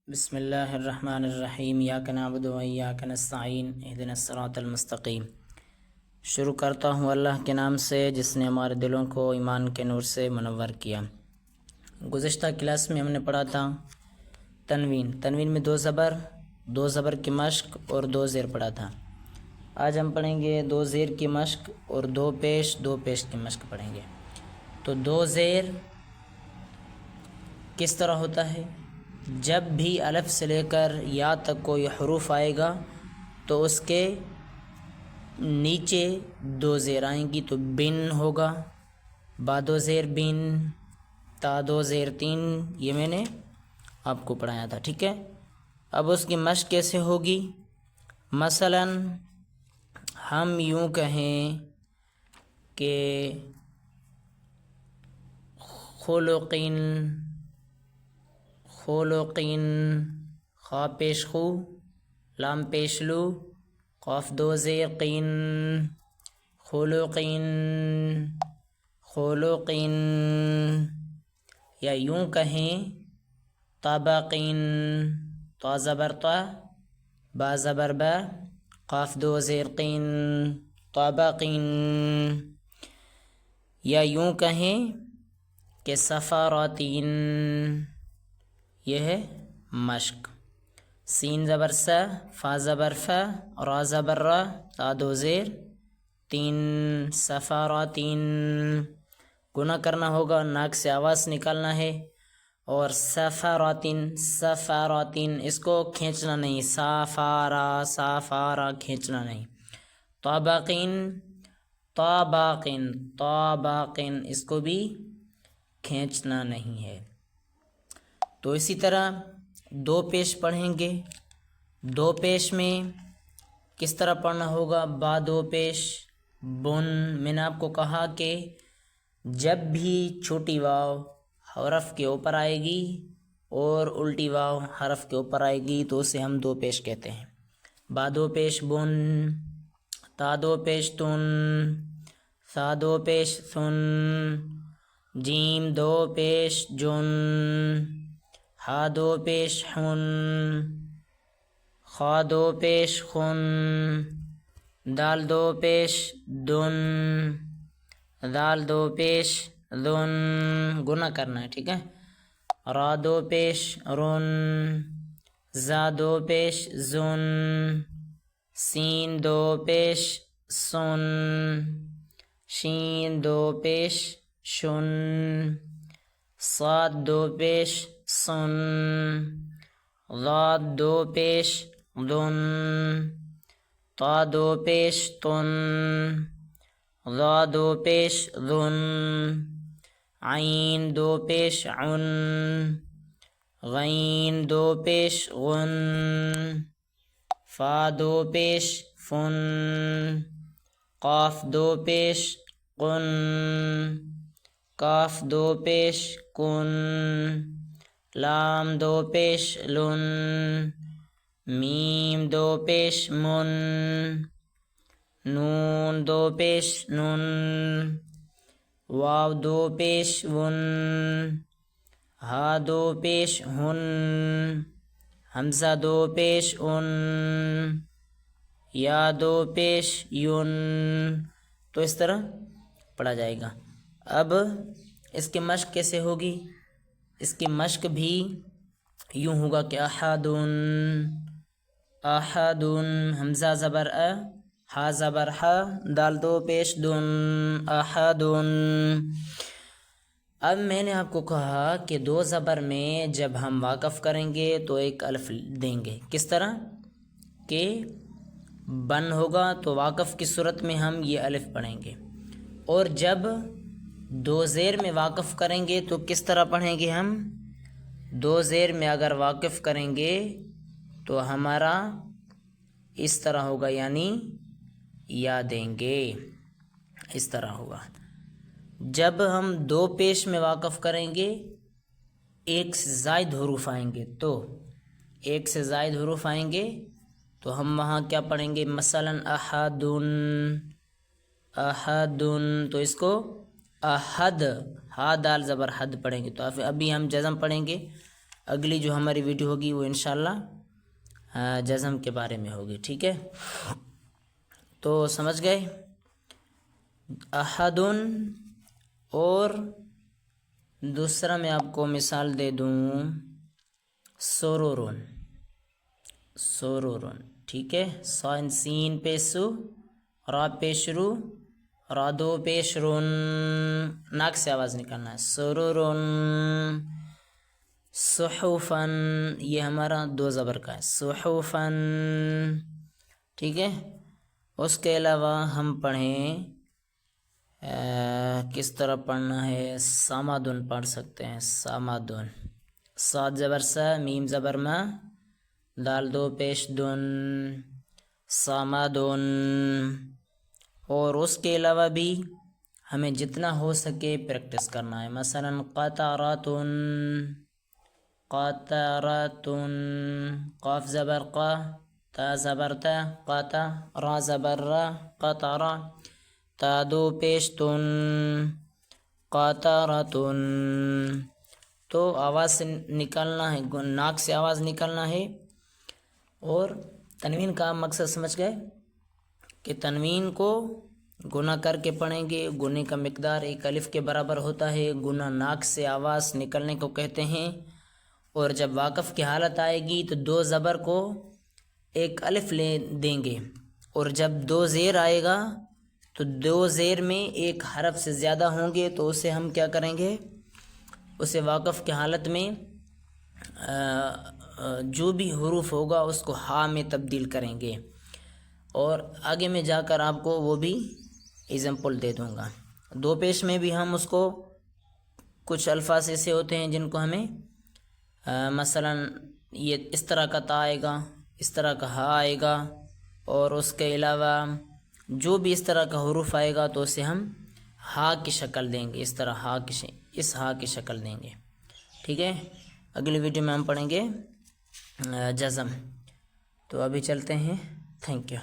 بسم اللہ الرحمن الرحیم ایاک نعبد و ایاک نستعین اہدنا الصراط المستقیم۔ شروع کرتا ہوں اللہ کے نام سے جس نے ہمارے دلوں کو ایمان کے نور سے منور کیا۔ گزشتہ کلاس میں ہم نے پڑھا تھا تنوین میں دو زبر کی مشق اور دو زیر پڑھا تھا۔ آج ہم پڑھیں گے دو زیر کی مشق اور دو پیش کی مشق پڑھیں گے۔ تو دو زیر کس طرح ہوتا ہے؟ جب بھی الف سے لے کر یا تک کوئی حروف آئے گا تو اس کے نیچے دو زیر آئیں گی، تو بن ہوگا، با دو زیر بن، تا دو زیر تین، یہ میں نے آپ کو پڑھایا تھا، ٹھیک ہے۔ اب اس کی مشق کیسے ہوگی؟ مثلا ہم یوں کہیں کہ خلقین، خا پیش خو، لام پیش لو، قاف دو زیر قین، خلقین، یا یوں کہیں طبقین، تا زبر تا، با زبر با، قاف دو زیر قین، طبقین، یا یوں کہیں کہ سفاراتین، یہ ہے مشق۔ سین زبر سا، فا زبر فا، را زبر را، تا دو زیر تین، سفاراتین۔ گناہ کرنا ہوگا، ناک سے آواز نکالنا ہے، اور سفاراتین اس کو کھینچنا نہیں، سافارا کھینچنا نہیں۔ طابقین اس کو بھی کھینچنا نہیں ہے۔ تو اسی طرح دو پیش پڑھیں گے۔ دو پیش میں کس طرح پڑھنا ہوگا؟ با دو پیش بن، میں نے آپ کو کہا کہ جب بھی چھوٹی واو حرف کے اوپر آئے گی اور الٹی واو حرف کے اوپر آئے گی تو اسے ہم دو پیش کہتے ہیں۔ با دو پیش بن، تا دو پیش تن، ثا دو پیش ثن، جیم دو پیش جن، ہا دو پیش حن، خا دو پیش خن، دال دو پیش دن، دال دو پیش دن، گناہ کرنا ہے، ٹھیک ہے۔ را دو پیش رن، زا دو پیش زن، سین دو پیش سن، شین دو پیش شن، صاد دو پیش سن، ضاد دو پیش ذن، طا دو پیش تن، ظا دو پیش ذن، عین دو پیش عن، غین دو پیش غن، فا دو پیش فن، قاف دو پیش قن، کاف دو پیش کن، لام دو پیش لن، میم دو پیش من، نون دو پیش نن، واو دو پیش ون، ہا دو پیش ہن، حمزہ دو پیش ان، یا دو پیش یون۔ تو اس طرح پڑھا جائے گا۔ اب اس کی مشق کیسے ہوگی؟ اس کی مشق بھی یوں ہوگا کہ احدن، حمزہ زبر ا، ہا زبر ہا، دال دو پیش دن، احدن۔ اب میں نے آپ کو کہا کہ دو زبر میں جب ہم واقف کریں گے تو ایک الف دیں گے، کس طرح کہ بن ہوگا تو واقف کی صورت میں ہم یہ الف پڑھیں گے، اور جب دو زیر میں واقف کریں گے تو کس طرح پڑھیں گے؟ ہم دو زیر میں اگر واقف کریں گے تو ہمارا اس طرح ہوگا، یعنی یا دیں گے، اس طرح ہوگا۔ جب ہم دو پیش میں واقف کریں گے، ایک سے زائد حروف آئیں گے تو ہم وہاں کیا پڑھیں گے؟ مثلا احدن، تو اس کو احد، ہا دال زبر حد پڑھیں گے، تو ابھی ہم جزم پڑھیں گے اگلی جو ہماری ویڈیو ہوگی وہ انشاءاللہ جزم کے بارے میں ہوگی. ٹھیک ہے، تو سمجھ گئے. احدن، اور دوسرا میں آپ کو مثال دے دوں، سرورن. سرورن، ٹھیک ہے. سین سین پیسو، را پیش رو، را دو پیش رون، ناک سے آواز نکالنا ہے. سرورن. صحفن، یہ ہمارا دو زبر کا ہے. صحفن، ٹھیک ہے. اس کے علاوہ ہم پڑھیں کس طرح پڑھنا ہے. سامادن پڑھ سکتے ہیں. سامادن، صاد زبر سا، میم زبر ما، دال دو پیش دن، سامادن. اور اس کے علاوہ بھی ہمیں جتنا ہو سکے پریکٹس کرنا ہے. مثلا قطراتن، قطراتن، قاف زبر قا، تا زبر تا، قطا، را زبر را، قطرا، تا دو پیش تن، قطراتن. تو آواز سے نکالنا ہے، ناک سے آواز نکالنا ہے. اور تنوین کا مقصد سمجھ گئے کہ تنوین کو گنا کر کے پڑھیں گے. گنے کا مقدار ایک الف کے برابر ہوتا ہے. گنا ناک سے آواز نکلنے کو کہتے ہیں. اور جب واقف کی حالت آئے گی تو دو زبر کو ایک الف لے دیں گے. اور جب دو زیر آئے گا تو دو زیر میں ایک حرف سے زیادہ ہوں گے تو اسے ہم کیا کریں گے، اسے واقف کی حالت میں جو بھی حروف ہوگا اس کو ہا میں تبدیل کریں گے. اور آگے میں جا کر آپ کو وہ بھی ایگزامپل دے دوں گا. دو پیش میں بھی ہم اس کو کچھ الفاظ ایسے ہوتے ہیں جن کو ہمیں مثلا یہ اس طرح کا تا آئے گا، اس طرح کا ہا آئے گا، اور اس کے علاوہ جو بھی اس طرح کا حروف آئے گا تو اسے ہم ہا کی شکل دیں گے. اس طرح ہا کی اس ہا کی شکل دیں گے. ٹھیک ہے، اگلی ویڈیو میں ہم پڑھیں گے جزم. تو ابھی چلتے ہیں. Thank you.